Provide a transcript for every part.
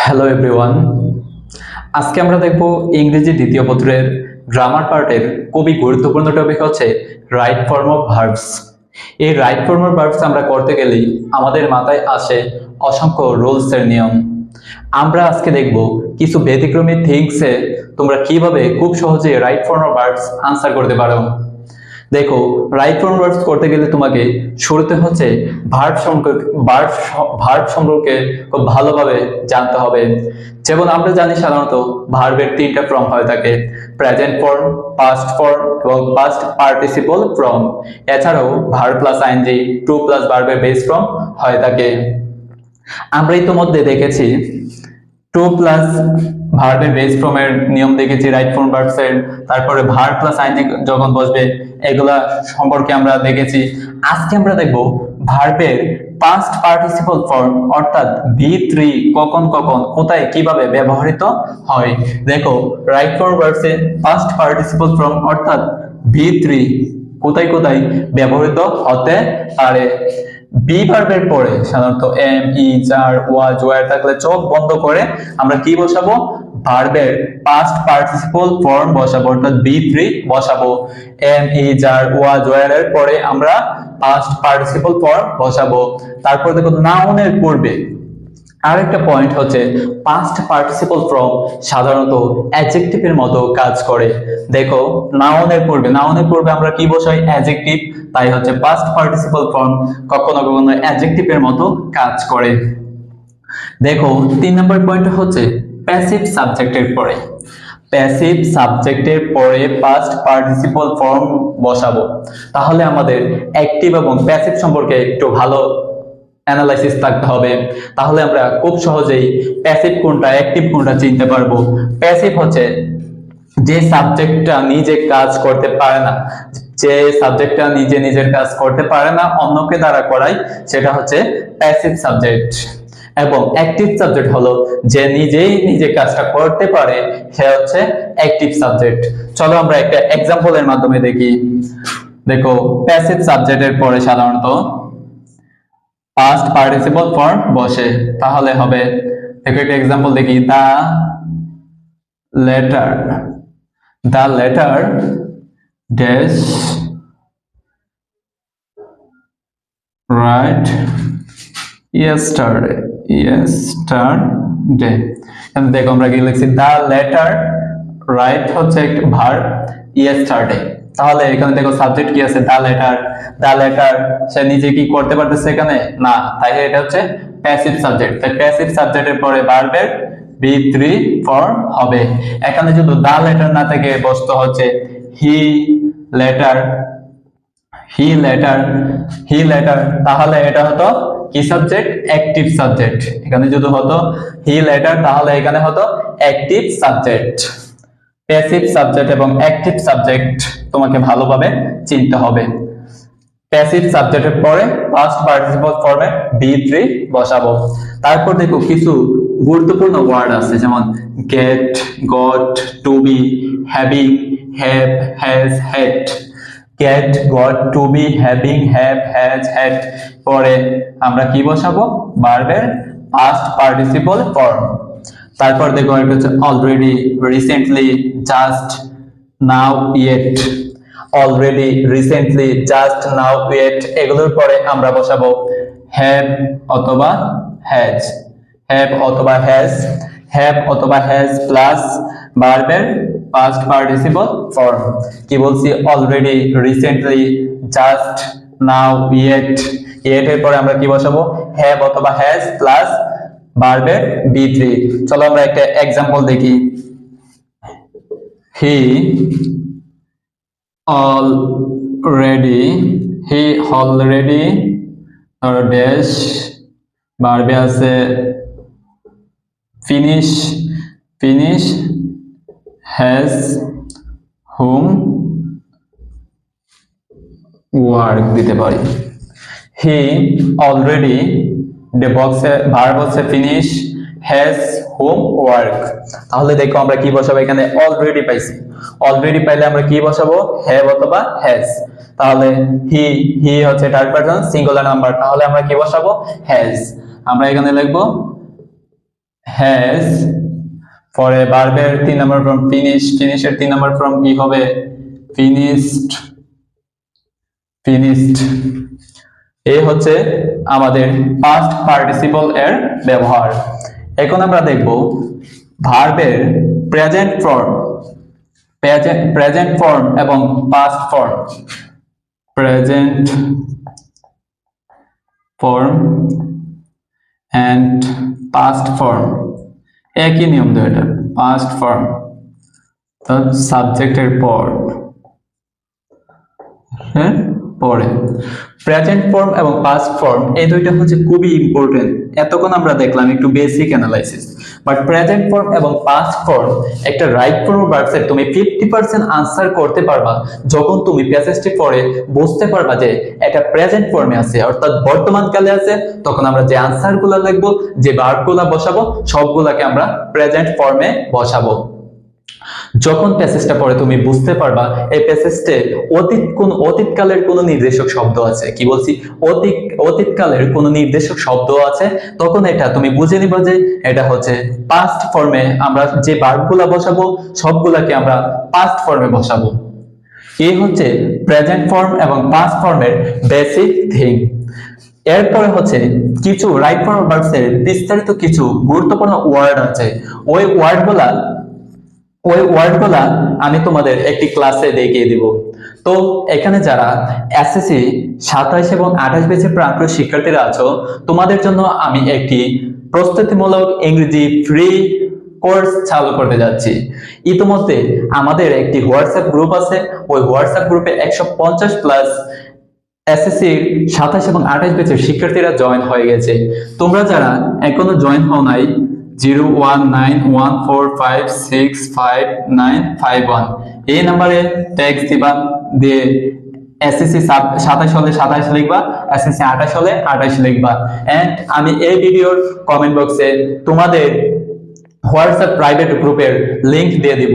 Hello everyone, আজকে আমরা দেখব ইংরেজি দ্বিতীয় পত্রের গ্রামার পার্টের খুবই গুরুত্বপূর্ণ টপিক হচ্ছে রাইট ফর্ম অফ ভার্বস। এই রাইট ফর্ম অফ ভার্বস আমরা করতে গেলেই আমাদের মাথায় আসে অসংখ্য রুলস এর নিয়ম। আমরা আজকে দেখব কিছু ব্যতিক্রমী থিংসে তোমরা কিভাবে খুব সহজে right form of verbs answer করতে পারো। দেখো, রাইট ফর্ম ভার্বস করতে গেলে তোমাকে শুরুতে হচ্ছে ভার্ব সম্পর্কে খুব ভালোভাবে জানতে হবে। যেমন আমরা জানি সাধারণত ভার্বের তিনটা ফর্ম হয়ে থাকে: প্রেজেন্ট ফর্ম, পাস্ট ফর্ম এবং পাস্ট পার্টিসিপল ফর্ম। এছাড়াও verb plus ING, to plus ভার্বের বেস ফর্ম হয়ে থাকে। আমরা ইতিমধ্যে দেখেছি টু প্লাস ভার্বের বেস ফর্মের নিয়ম দেখেছি রাইট ফর্ম ভার্বস এর। তারপরে ভার্ব প্লাস আইএনজি যখন বসবে এগুলা সম্পর্কে আমরা দেখেছি। আজকে আমরা দেখব ভার্বের পাস্ট পার্টিসিপল ফর্ম অর্থাৎ বি3 কখন কখন কোথায় কিভাবে ব্যবহৃত হয়। দেখো, রাইট ফর্ম ভার্বস এ পাস্ট পার্টিসিপল ফর্ম অর্থাৎ বি3 কোথায় কোথায় ব্যবহৃত হতে পারে। বি ভার্বের পরে সাধারণত am, is, are, was, were থাকলে চোখ বন্ধ করে আমরা কি বসাবো? ভার্বের পাস্ট পার্টিসিপল ফর্ম বসাবো অর্থাৎ বি3 বসাবো। Am, is, are, was, were এর পরে আমরা পাস্ট পার্টিসিপল ফর্ম বসাবো। তারপর দেখো নাউনের পূর্বে আরেকটা পয়েন্ট হচ্ছে পাস্ট পার্টিসিপল ফর্ম সাধারণত অ্যাডজেক্টিভের মতো কাজ করে। দেখো, নাউনের পূর্বে আমরা কি বসাই? অ্যাডজেক্টিভ। তাই হচ্ছে পাস্ট পার্টিসিপল ফর্ম কখনো কখনো অ্যাডজেক্টিভের মতো কাজ করে। দেখো, 3 নম্বর পয়েন্ট হচ্ছে প্যাসিভ সাবজেক্টের পরে। প্যাসিভ সাবজেক্টের পরে পাস্ট পার্টিসিপল ফর্ম বসাবো। তাহলে আমাদের অ্যাক্টিভ এবং প্যাসিভ সম্পর্কে একটু ভালো অ্যানালাইসিস থাকতে হবে। তাহলে আমরা খুব সহজেই প্যাসিভ কোনটা অ্যাক্টিভ কোনটা চিনতে পারবো। প্যাসিভ হচ্ছে যে সাবজেক্টটা নিজে কাজ করতে পারে না, যে সাবজেক্টটা নিজে নিজের কাজ করতে পারে না, অন্যকে দ্বারা করায়, সেটা হচ্ছে প্যাসিভ সাবজেক্ট। এবং অ্যাক্টিভ সাবজেক্ট হলো যে নিজেই নিজে কাজটা করতে পারে, সে হচ্ছে অ্যাক্টিভ সাবজেক্ট। চলো আমরা একটা এক্সাম্পলের মাধ্যমে দেখি। দেখো, প্যাসিভ সাবজেক্টের পরে সাধারণত পাস্ট পার্টিসিপল ফর্ম বসে। তাহলে হবে, দেখো একটা এক্সাম্পল দেখি। The letter dash right yesterday. দেখো আমরা কি লিখছি? দ্য লেটার রাইট হচ্ছে একটা ভার্ব, ইয়েস্টারডে। তাহলে এখানে দেখো সাবজেক্ট কি আছে? দ্য লেটার সে নিজে কি করতে পারতেছে এখানে? না, তাই এটা হচ্ছে প্যাসিভ সাবজেক্ট। তাই প্যাসিভ সাবজেক্টের পরে ভার্বের বি3 ফর্ম হবে। এখানে যদি দ্য লেটার না থেকে বসতো হচ্ছে হি লেটার। তাহলে এটা হতো কি সাবজেক্ট? Active subject. এখানে যদি হতো হি লেটার তাহলে এখানে হতো অ্যাক্টিভ সাবজেক্ট। প্যাসিভ সাবজেক্ট এবং অ্যাক্টিভ সাবজেক্ট তোমাকে ভালোভাবে চিনতে হবে। প্যাসিভ সাবজেক্টের পরে পাস্ট পার্টিসিপল ফর্মে বি3 বসাবো। তারপর দেখো কিছু গুরুত্বপূর্ণ ওয়ার্ড আছে, যেমন get, got, to be, having, have, has, had. Get, got, to be, having, have, has, had পরে আমরা কি বসাবো? ভার্বের পাস্ট পার্টিসিপল ফর্ম। তারপর দেখো এটা হচ্ছে অলরেডি, রিসেন্টলি, জাস্ট, নাও, ইয়েট। অলরেডি, রিসেন্টলি, জাস্ট, নাও, ইয়েট এগুলোর পরে আমরা বসাবো হ্যাভ অথবা হ্যাজ। হ্যাভ অথবা হ্যাজ প্লাস ভার্বের পাস্ট পার্টিসিপল ফর্ম। কি বলছি? অলরেডি, রিসেন্টলি, জাস্ট, নাও, ইয়েট। এর পরে আমরা কি বসাবো? হ্যাভ অথবা হ্যাজ প্লাস ভার্বের বি3। চলো আমরা একটা এক্সাম্পল দেখি। হি অলরেডি ড্যাশ ভার্বে আছে ফিনিশ হ্যাজ হোম ওয়ার্ক দিতে পারি। হি অলরেডি বক্সে ভার্ব হচ্ছে ফিনিশ, হ্যাজ হোম ওয়ার্ক। তাহলে দেখো আমরা কি বসাবো? এখানে অলরেডি পাইছি। অলরেডি পাইলে আমরা কি বসাবো? হ্যাভ অথবা হ্যাজ। তাহলে হি হচ্ছে থার্ড পারসন সিঙ্গুলার নাম্বার, তাহলে আমরা কি বসাবো? হ্যাজ। আমরা এখানে লিখবো হ্যাজ, পরে ভার্বের 3 নম্বর ফর্ম ফিনিশ, ফিনিশের 3 নম্বর ফর্ম কি হবে? Finished, finished. এই হচ্ছে আমাদের পাস্ট পার্টিসিপল এর ব্যবহার। এখন আমরা দেখব ভার্বের প্রেজেন্ট ফর্ম, প্রেজেন্ট ফর্ম এবং past form. Present form and past form একই নিয়ম তো এটা। পাস্ট ফর্ম তো সাবজেক্টের পর, হ্যাঁ পরে। প্রেজেন্ট ফর্ম এবং পাস্ট ফর্ম এই দুইটা হচ্ছে খুবই ইম্পর্টেন্ট। এতক্ষণ আমরা দেখলাম একটু basic analysis, but present form এবং পাস্ট ফর্ম একটা রাইট ফর্ম ভার্বসের তুমি 50% আনসার করতে পারবা যখন তুমি প্যাসেজটি পড়ে বুঝতে পারবা যে এটা প্রেজেন্ট ফর্মে আছে, অর্থাৎ বর্তমান কালে আছে। তখন আমরা যে আনসারগুলো লিখবো, যে ভার্বগুলো বসাবো, সবগুলাকে আমরা প্রেজেন্ট ফর্মে বসাবো। যখন প্যাসেজটা পড়ে তুমি বুঝতে পারবা এই প্যাসেজে অতীতকালের কোন নির্দেশক শব্দ আছে, কি বলছি, অতীতকালের কোন নির্দেশক শব্দ আছে, তখন এটা তুমি বুঝে নিবা যে এটা হচ্ছে পাস্ট ফর্মে। আমরা যে ভার্বগুলা বসাবো সবগুলাকে আমরা পাস্ট ফর্মে বসাবো। এই হচ্ছে প্রেজেন্ট ফর্ম এবং পাস্ট ফর্মের বেসিক থিং। এরপরে হচ্ছে কিছু রাইট ফর্ম ভার্বসের বিস্তারিত কিছু গুরুত্বপূর্ণ ওয়ার্ড আছে। ওই ওয়ার্ডগুলা আমি তোমাদের একটি ক্লাসে দেখিয়ে দিব। তো এখানে যারা এসএসসি 27 এবং 28 ব্যাচের প্রাক্তন শিক্ষার্থীরা আছো, তোমাদের জন্য আমি একটি প্রস্তুতিমূলক ইংরেজি ফ্রি কোর্স চালু করতে যাচ্ছি। ইতিমধ্যে আমাদের একটি হোয়াটসঅ্যাপ গ্রুপ আছে, ওই হোয়াটসঅ্যাপ গ্রুপে 150+ এসএসসি 27 এবং 28 ব্যাচের শিক্ষার্থীরা জয়েন হয়ে গেছে। তোমরা যারা এখনো জয়েন হও নাই, 0191456591 এই নাম্বারে টেক্সট দিবা, দিয়ে এসএসসি 27 হলে 27 লিখবা, এসএসসি 28 হলে 28 লিখবা। এন্ড আমি এই ভিডিওর কমেন্ট বক্সে তোমাদের হোয়াটসঅ্যাপ প্রাইভেট গ্রুপের লিংক দিয়ে দিব।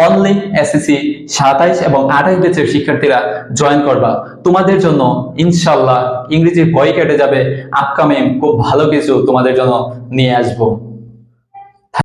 অনলি এসএসসি 27 এবং 28 ব্যাচের শিক্ষার্থীরা জয়েন করবা। তোমাদের জন্য ইনশাআল্লাহ ইংরেজির ভয় কেটে যাবে। আপকামিং খুব ভালো কিছু তোমাদের জন্য নিয়ে আসবো।